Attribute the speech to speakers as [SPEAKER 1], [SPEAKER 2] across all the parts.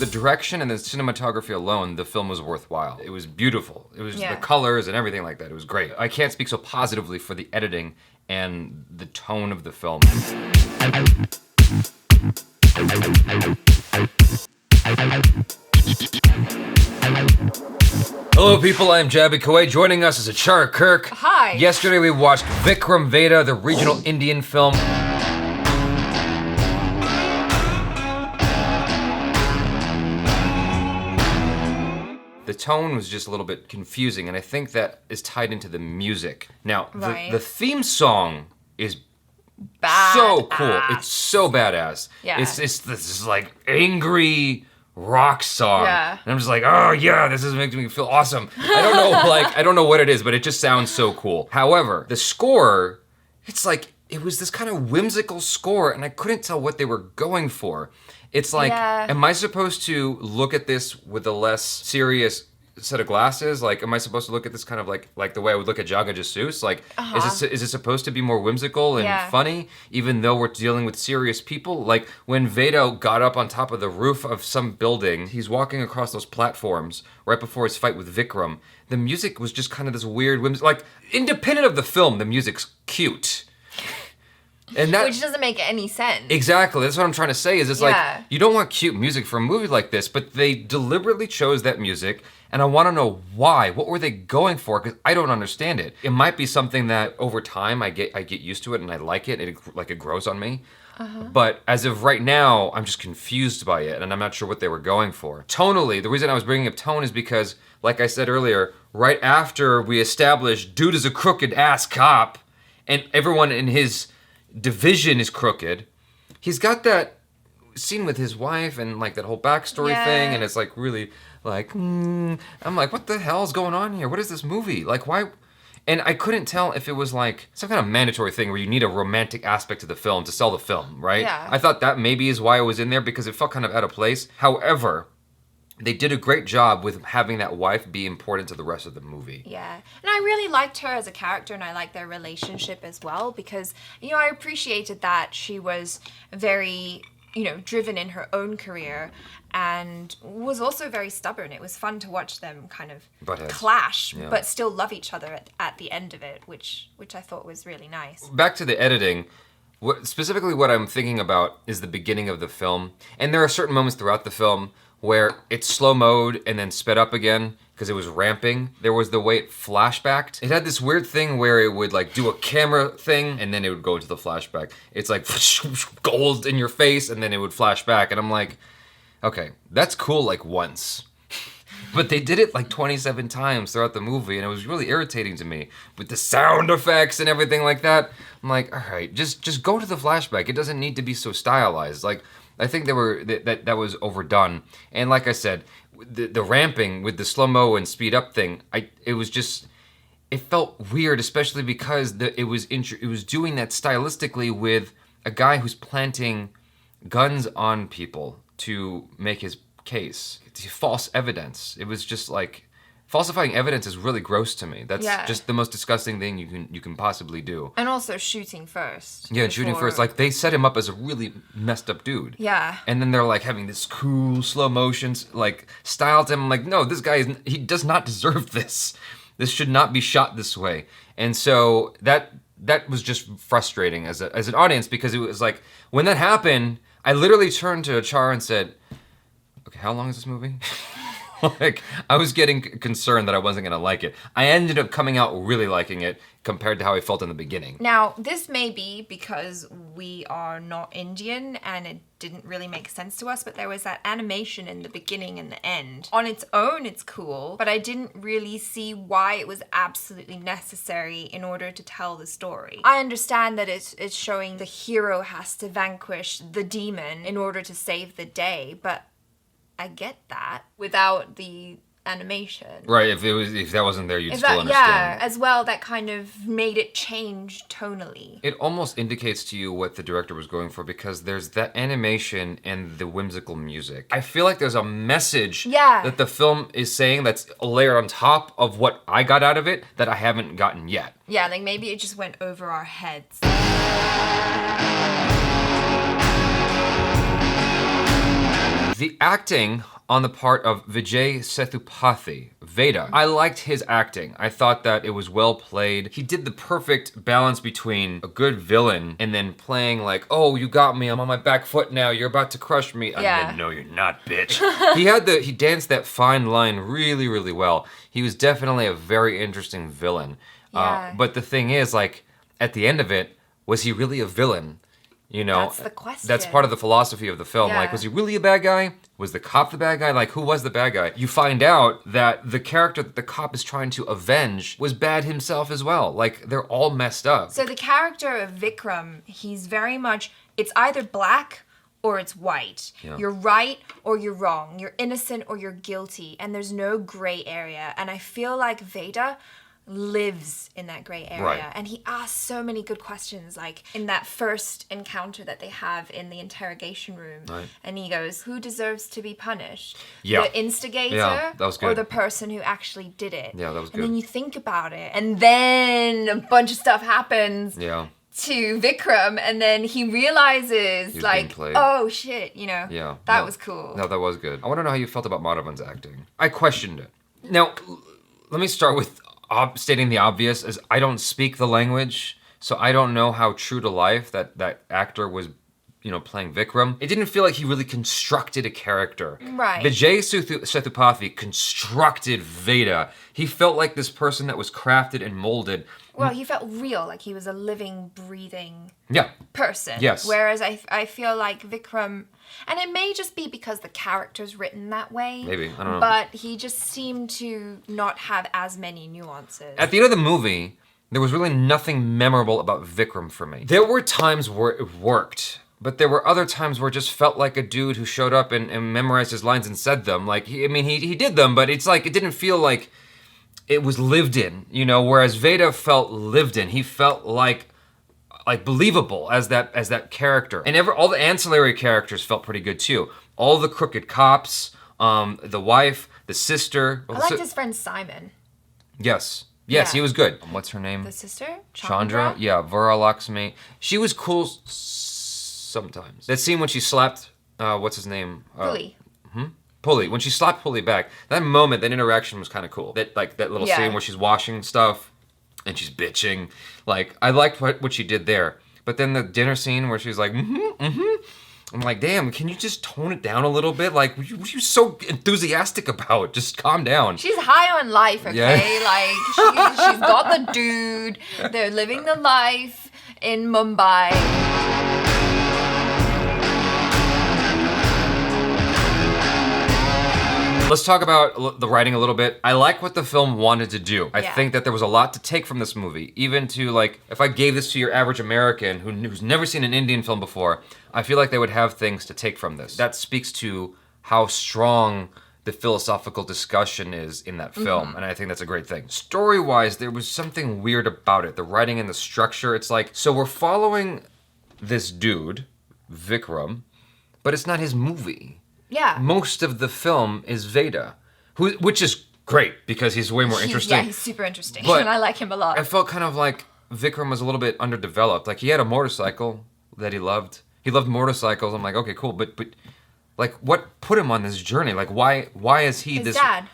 [SPEAKER 1] the direction and the cinematography alone, the film was worthwhile. It was beautiful. It was the colors and everything like that. It was great. I can't speak so positively for the editing and the tone of the film. Hello people, I am Jaby Koay. Joining us is ACHARA KIRK.
[SPEAKER 2] Hi.
[SPEAKER 1] Yesterday we watched VIKRAM VEDHA, the regional Indian film. The tone was just a little bit confusing, and I think that is tied into the music. Now, the theme song is so cool. It's so badass.
[SPEAKER 2] Yeah.
[SPEAKER 1] It's this like angry rock song.
[SPEAKER 2] Yeah.
[SPEAKER 1] And I'm just like, oh yeah, this is making me feel awesome. I don't know what it is, but it just sounds so cool. However, the score, it's like, it was this kind of whimsical score, and I couldn't tell what they were going for. It's like, am I supposed to look at this with a less serious set of glasses? Like, am I supposed to look at this kind of like the way I would look at Jaga Jasus? Like, is it supposed to be more whimsical and funny, even though we're dealing with serious people? Like, when Veda got up on top of the roof of some building, he's walking across those platforms right before his fight with Vikram. The music was just kind of this weird like, independent of the film, the music's cute. And that,
[SPEAKER 2] which doesn't make any sense.
[SPEAKER 1] Exactly, that's what I'm trying to say, is it's like, you don't want cute music for a movie like this, but they deliberately chose that music, and I want to know why. What were they going for? Because I don't understand it. It might be something that over time I get used to it and I like it, it grows on me. But as of right now, I'm just confused by it, and I'm not sure what they were going for. Tonally, the reason I was bringing up tone is because, like I said earlier, right after we established dude is a crooked ass cop, and everyone in his division is crooked, he's got that scene with his wife and like that whole backstory thing, and it's like really like, I'm like, what the hell is going on here? What is this movie? Like, why? And I couldn't tell if it was like some kind of mandatory thing where you need a romantic aspect to the film to sell the film, right?
[SPEAKER 2] Yeah.
[SPEAKER 1] I thought that maybe is why it was in there, because it felt kind of out of place. However, they did a great job with having that wife be important to the rest of the movie.
[SPEAKER 2] Yeah, and I really liked her as a character, and I liked their relationship as well, because, you know, I appreciated that she was very, you know, driven in her own career and was also very stubborn. It was fun to watch them kind of clash, but still love each other at the end of it, which I thought was really nice. Back
[SPEAKER 1] to the editing. Specifically what I'm thinking about is the beginning of the film, and there are certain moments throughout the film where it's slow mode and then sped up again because it was ramping. There was the way it flashbacked. It had this weird thing where it would like do a camera thing and then it would go into the flashback. It's like gold in your face and then it would flash back, and I'm like, okay, that's cool like once. But they did it like 27 times throughout the movie, and it was really irritating to me with the sound effects and everything like that. I'm like, all right, just go to the flashback. It doesn't need to be so stylized. Like, I think that was overdone. And like I said, the ramping with the slow-mo and speed up thing, it felt weird, especially because it was doing that stylistically with a guy who's planting guns on people to make his case. It's false evidence. It was just like, falsifying evidence is really gross to me. That's just the most disgusting thing you can possibly do.
[SPEAKER 2] And also shooting first.
[SPEAKER 1] Yeah, shooting first. Like, they set him up as a really messed up dude.
[SPEAKER 2] Yeah.
[SPEAKER 1] And then they're like having this cool slow motions like style to him. I'm like, no, this guy he does not deserve this. This should not be shot this way. And so that was just frustrating as an audience, because it was like, when that happened, I literally turned to ACHARA and said, okay, how long is this movie? Like, I was getting concerned that I wasn't gonna like it. I ended up coming out really liking it compared to how I felt in the beginning.
[SPEAKER 2] Now, this may be because we are not Indian and it didn't really make sense to us, but there was that animation in the beginning and the end. On its own, it's cool, but I didn't really see why it was absolutely necessary in order to tell the story. I understand that it's showing the hero has to vanquish the demon in order to save the day, but I get that without the animation.
[SPEAKER 1] Right, if that wasn't there, you'd still understand.
[SPEAKER 2] Yeah, as well, that kind of made it change tonally.
[SPEAKER 1] It almost indicates to you what the director was going for, because there's that animation and the whimsical music. I feel like there's a message that the film is saying that's layered on top of what I got out of it that I haven't gotten yet.
[SPEAKER 2] Yeah, like maybe it just went over our heads.
[SPEAKER 1] The acting on the part of Vijay Sethupathi, Veda, I liked his acting. I thought that it was well played. He did the perfect balance between a good villain and then playing like, oh, you got me, I'm on my back foot now, you're about to crush me. And then, no, you're not, bitch. He danced that fine line really, really well. He was definitely a very interesting villain.
[SPEAKER 2] Yeah.
[SPEAKER 1] But the thing is, like, at the end of it, was he really a villain? You know,
[SPEAKER 2] that's the question.
[SPEAKER 1] That's part of the philosophy of the film.
[SPEAKER 2] Yeah.
[SPEAKER 1] Like, was he really a bad guy? Was the cop the bad guy? Like, who was the bad guy? You find out that the character that the cop is trying to avenge was bad himself as well. Like, they're all messed up.
[SPEAKER 2] So the character of Vikram, he's very much, it's either black or it's white.
[SPEAKER 1] Yeah.
[SPEAKER 2] You're right or you're wrong. You're innocent or you're guilty. And there's no gray area. And I feel like Veda lives in that gray area.
[SPEAKER 1] Right.
[SPEAKER 2] And he asks so many good questions, like in that first encounter that they have in the interrogation room.
[SPEAKER 1] Right.
[SPEAKER 2] And he goes, who deserves to be punished?
[SPEAKER 1] Yeah.
[SPEAKER 2] The instigator
[SPEAKER 1] Yeah, that was good.
[SPEAKER 2] or the person who actually did it?
[SPEAKER 1] Yeah, that was
[SPEAKER 2] And
[SPEAKER 1] good.
[SPEAKER 2] then you think about it. And then a bunch of stuff happens
[SPEAKER 1] Yeah.
[SPEAKER 2] to Vikram, and then he realizes,
[SPEAKER 1] He's
[SPEAKER 2] like,
[SPEAKER 1] being played.
[SPEAKER 2] oh shit, you know,
[SPEAKER 1] Yeah.
[SPEAKER 2] that
[SPEAKER 1] No.
[SPEAKER 2] was cool.
[SPEAKER 1] No, that was good. I want to know how you felt about Madhavan's acting. I questioned it. Now, let me start with stating the obvious, as I don't speak the language, so I don't know how true to life that actor was, you know, playing Vikram. It didn't feel like he really constructed a character.
[SPEAKER 2] Right.
[SPEAKER 1] Vijay Sethupathi constructed Veda. He felt like this person that was crafted and molded.
[SPEAKER 2] Well, he felt real, like he was a living, breathing
[SPEAKER 1] Yeah.
[SPEAKER 2] person.
[SPEAKER 1] Yes.
[SPEAKER 2] Whereas I feel like Vikram, and it may just be because the character's written that way.
[SPEAKER 1] Maybe, I don't know.
[SPEAKER 2] But he just seemed to not have as many nuances.
[SPEAKER 1] At the end of the movie, there was really nothing memorable about Vikram for me. There were times where it worked, but there were other times where it just felt like a dude who showed up and memorized his lines and said them. Like, he did them, but it's like, it didn't feel like it was lived in, you know, whereas Veda felt lived in. He felt like believable as that character. And all the ancillary characters felt pretty good too. All the crooked cops, the wife, the sister.
[SPEAKER 2] I liked his friend Simon.
[SPEAKER 1] Yes,
[SPEAKER 2] Yeah.
[SPEAKER 1] he was good. What's her name?
[SPEAKER 2] The sister?
[SPEAKER 1] Chandra? Yeah, Varalakshmi. She was cool sometimes. That scene when she slapped, what's his name?
[SPEAKER 2] Pulley.
[SPEAKER 1] Pulley. When she slapped Pulley back, that moment, that interaction was kind of cool. That little
[SPEAKER 2] Yeah.
[SPEAKER 1] scene where she's washing stuff and she's bitching. Like, I liked what she did there. But then the dinner scene where she's like, I'm like, damn, can you just tone it down a little bit? Like, what are you so enthusiastic about? Just calm down.
[SPEAKER 2] She's high on life, okay?
[SPEAKER 1] Yeah.
[SPEAKER 2] Like, she's got the dude. They're living the life in Mumbai.
[SPEAKER 1] Let's talk about the writing a little bit. I like what the film wanted to do. I
[SPEAKER 2] Yeah.
[SPEAKER 1] think that there was a lot to take from this movie. Even to, like, if I gave this to your average American who's never seen an Indian film before, I feel like they would have things to take from this. That speaks to how strong the philosophical discussion is in that film, and I think that's a great thing. Story-wise, there was something weird about it. The writing and the structure, it's like, so we're following this dude, Vikram, but it's not his movie.
[SPEAKER 2] Yeah.
[SPEAKER 1] Most of the film is Veda, which is great because he's way more interesting.
[SPEAKER 2] He's super interesting,
[SPEAKER 1] But
[SPEAKER 2] and I like him a lot.
[SPEAKER 1] I felt kind of like Vikram was a little bit underdeveloped. Like, he had a motorcycle that he loved. He loved motorcycles. I'm like, okay, cool, but like, what put him on this journey? Like, why is he
[SPEAKER 2] His
[SPEAKER 1] this?
[SPEAKER 2] dad.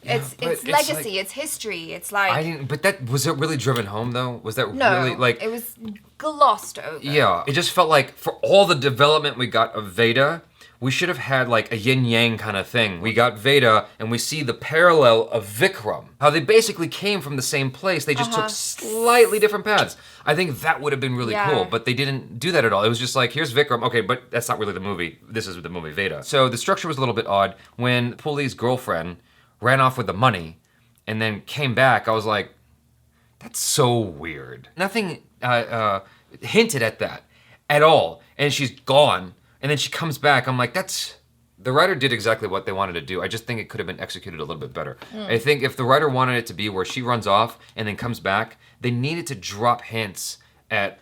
[SPEAKER 1] Yeah,
[SPEAKER 2] It's
[SPEAKER 1] but
[SPEAKER 2] legacy.
[SPEAKER 1] like-
[SPEAKER 2] it's history. It's like
[SPEAKER 1] I didn't. But that was it. Really driven home though. Was that
[SPEAKER 2] no.
[SPEAKER 1] really like?
[SPEAKER 2] It was glossed over.
[SPEAKER 1] Yeah, it just felt like for all the development we got of Veda, we should have had like a yin-yang kind of thing. We got Veda, and we see the parallel of Vikram. How they basically came from the same place. They just took slightly different paths. I think that would have been really
[SPEAKER 2] Yeah.
[SPEAKER 1] cool, but they didn't do that at all. It was just like, here's Vikram. Okay, but that's not really the movie. This is the movie Veda. So the structure was a little bit odd. When Pulley's girlfriend ran off with the money and then came back, I was like, that's so weird. Nothing hinted at that at all. And she's gone. And then she comes back. I'm like, the writer did exactly what they wanted to do. I just think it could have been executed a little bit better. I think if the writer wanted it to be where she runs off and then comes back, they needed to drop hints at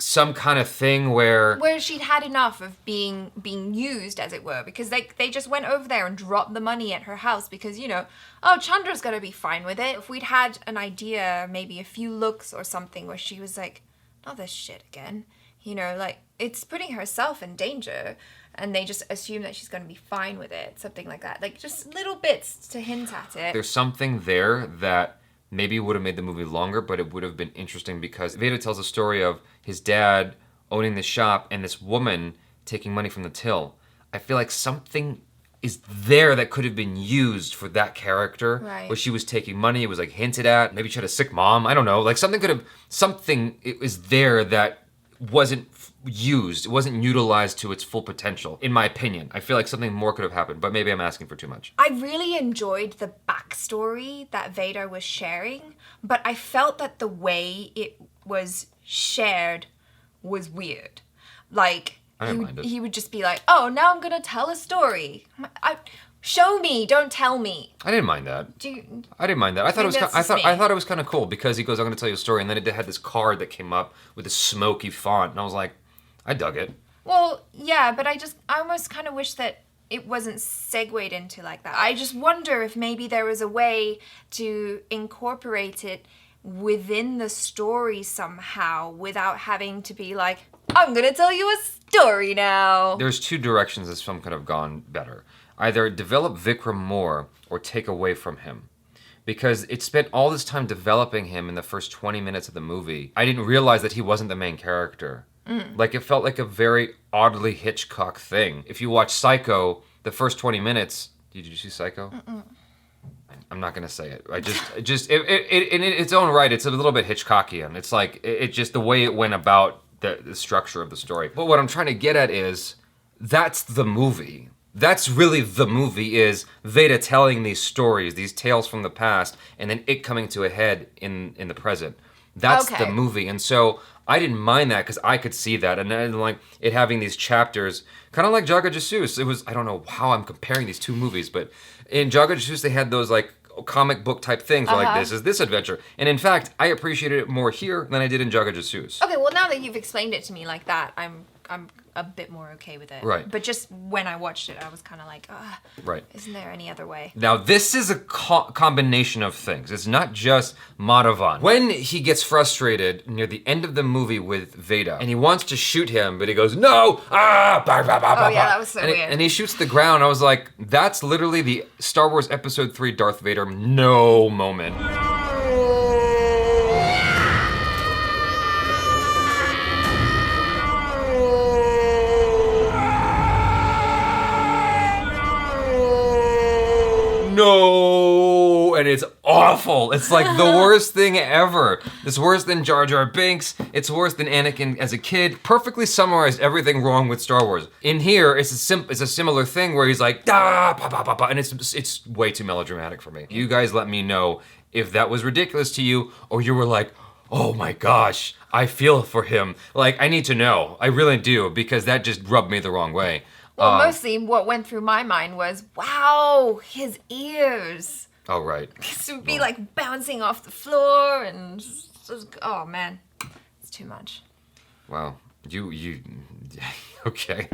[SPEAKER 1] some kind of thing where
[SPEAKER 2] she'd had enough of being used, as it were, because they just went over there and dropped the money at her house because, you know, oh, Chandra's gonna be fine with it. If we'd had an idea, maybe a few looks or something where she was like, not this shit again, you know, like, it's putting herself in danger. and they just assume that she's going to be fine with it, something like that. Like, just little bits to hint at it.
[SPEAKER 1] There's something there that maybe would have made the movie longer, but it would have been interesting because Veda tells a story of his dad owning the shop and this woman taking money from the till. I feel like something is there that could have been used for that character,
[SPEAKER 2] right,
[SPEAKER 1] where she was taking money. It was like hinted at. Maybe she had a sick mom. I don't know. Like something it was there that wasn't used. It wasn't utilized to its full potential, in my opinion. I feel like something more could have happened, but maybe I'm asking for too much.
[SPEAKER 2] I really enjoyed the backstory that Veda was sharing, but I felt that the way it was shared was weird. Like, he would just be like, oh, now I'm gonna tell a story. Show me, don't tell me.
[SPEAKER 1] I didn't mind that. I didn't mind that. I thought it was kind of cool because he goes, I'm gonna tell you a story, and then it had this card that came up with a smoky font, and I was like, I dug it.
[SPEAKER 2] Well, yeah, but I almost kind of wish that it wasn't segued into like that. I just wonder if maybe there was a way to incorporate it within the story somehow without having to be like, I'm gonna tell you a story now.
[SPEAKER 1] There's two directions this film could have gone better. Either develop Vikram more or take away from him. Because it spent all this time developing him in the first 20 minutes of the movie. I didn't realize that he wasn't the main character. Like, it felt like a very oddly Hitchcock thing. If you watch Psycho, the first 20 minutes... Did you see Psycho? I'm not gonna say it. In its own right, it's a little bit Hitchcockian. It's like, it just the way it went about the structure of the story. But what I'm trying to get at is, that's the movie. That's really the movie, is Veda telling these stories, these tales from the past, and then it coming to a head in the present. That's the movie. And so I didn't mind that because I could see that. And then like it having these chapters, kind of like Jaga Jesus. It was, I don't know how I'm comparing these two movies, but in Jaga Jesus they had those like comic book type things like this is this adventure. And in fact, I appreciated it more here than I did in Jaga Jesus.
[SPEAKER 2] Okay, well now that you've explained it to me like that, I'm a bit more okay with it.
[SPEAKER 1] Right.
[SPEAKER 2] But just when I watched it, I was kind of like,
[SPEAKER 1] right.
[SPEAKER 2] Isn't there any other way?
[SPEAKER 1] Now, this is a combination of things. It's not just Madhavan. When he gets frustrated near the end of the movie with Veda, and he wants to shoot him, but he goes, no! Ah! Bah, bah, bah,
[SPEAKER 2] oh, yeah, that was so weird.
[SPEAKER 1] And he shoots the ground. I was like, that's literally the Star Wars Episode 3 Darth Vader no moment. No, and it's awful. It's like the worst thing ever. It's worse than Jar Jar Binks. It's worse than Anakin as a kid. Perfectly summarized everything wrong with Star Wars. In here, it's a similar thing where he's like, da, pa, pa, pa, pa, and it's way too melodramatic for me. You guys let me know if that was ridiculous to you, or you were like, oh my gosh, I feel for him. Like, I need to know. I really do, because that just rubbed me the wrong way.
[SPEAKER 2] Well, mostly what went through my mind was, wow, his ears.
[SPEAKER 1] Oh, right.
[SPEAKER 2] It would be like bouncing off the floor and oh man, it's too much.
[SPEAKER 1] Wow. You, okay.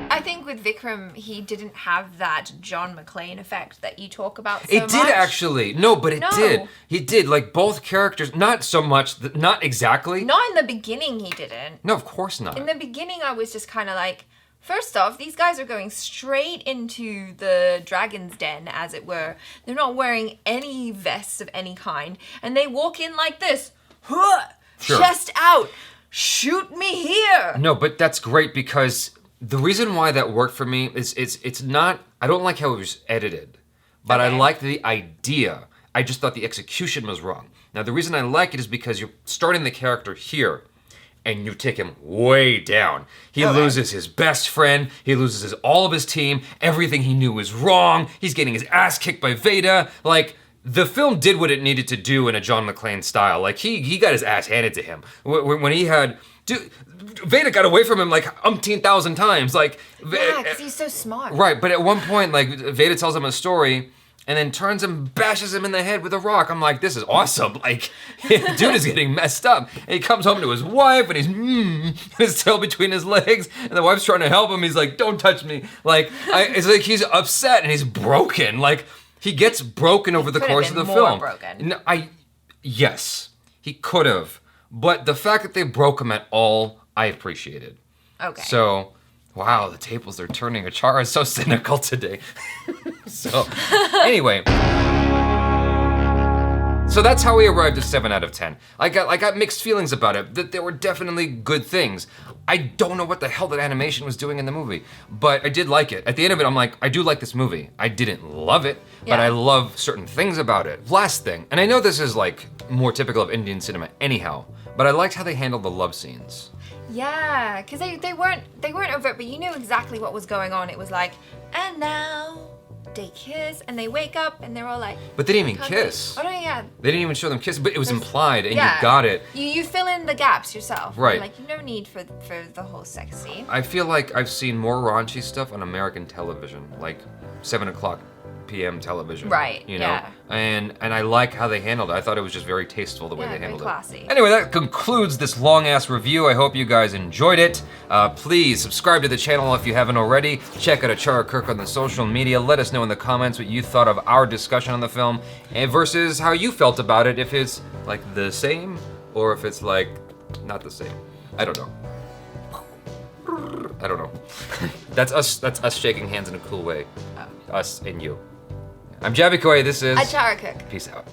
[SPEAKER 2] I think with Vikram, he didn't have that John McClane effect that you talk about so
[SPEAKER 1] It
[SPEAKER 2] much.
[SPEAKER 1] did actually. No, but it did. He did. Like, both characters, not so much, not exactly.
[SPEAKER 2] Not in the beginning, he didn't.
[SPEAKER 1] No, of course not.
[SPEAKER 2] In the beginning, I was just kind of like, first off, these guys are going straight into the dragon's den, as it were. They're not wearing any vests of any kind. And they walk in like this. Sure. Chest out. Shoot me here.
[SPEAKER 1] No, but that's great because the reason why that worked for me is it's not, I don't like how it was edited, but I like the idea. I just thought the execution was wrong. Now, the reason I like it is because you're starting the character here, and you take him way down. He loses his best friend, he loses all of his team, everything he knew was wrong, he's getting his ass kicked by Veda. Like, the film did what it needed to do in a John McClane style. Like, he got his ass handed to him. When he had, dude, Veda got away from him like umpteen thousand times. Like,
[SPEAKER 2] yeah, because he's so smart.
[SPEAKER 1] Right, but at one point, like, Veda tells him a story, and then turns and bashes him in the head with a rock. I'm like, this is awesome. Like, dude is getting messed up. And he comes home to his wife, and he's his tail between his legs, and the wife's trying to help him. He's like, don't touch me. Like, it's like he's upset and he's broken. Like, he gets broken over the course of the film.
[SPEAKER 2] Broken.
[SPEAKER 1] Yes, he could have. But the fact that they broke him at all, I appreciated.
[SPEAKER 2] Okay.
[SPEAKER 1] So, wow, the tables are turning. Achara is so cynical today. So, anyway. So that's how we arrived at 7 out of 10. I got mixed feelings about it. That there were definitely good things. I don't know what the hell that animation was doing in the movie, but I did like it. At the end of it, I'm like, I do like this movie. I didn't love it, but I love certain things about it. Last thing, and I know this is like more typical of Indian cinema anyhow, but I liked how they handled the love scenes.
[SPEAKER 2] Yeah, because they weren't overt, but you knew exactly what was going on. It was like, and now they kiss, and they wake up, and they're all like.
[SPEAKER 1] But they didn't even kiss.
[SPEAKER 2] Oh no, yeah.
[SPEAKER 1] They didn't even show them kissing, but it was implied, and you got it.
[SPEAKER 2] You fill in the gaps yourself.
[SPEAKER 1] Right.
[SPEAKER 2] Like, no need for the whole sex scene.
[SPEAKER 1] I feel like I've seen more raunchy stuff on American television, like 7 o'clock p.m. television.
[SPEAKER 2] Right,
[SPEAKER 1] You know?
[SPEAKER 2] yeah.
[SPEAKER 1] And I like how they handled it. I thought it was just very tasteful the way they handled
[SPEAKER 2] very classy.
[SPEAKER 1] it. Anyway, that concludes this long-ass review. I hope you guys enjoyed it. Please subscribe to the channel if you haven't already. Check out ACHARA KIRK on the social media. Let us know in the comments what you thought of our discussion on the film versus how you felt about it, if it's like the same or if it's like not the same. I don't know. I don't know. That's us shaking hands in a cool way. Us and you. I'm Jaby Koay, this is
[SPEAKER 2] ACHARA KIRK.
[SPEAKER 1] Peace out.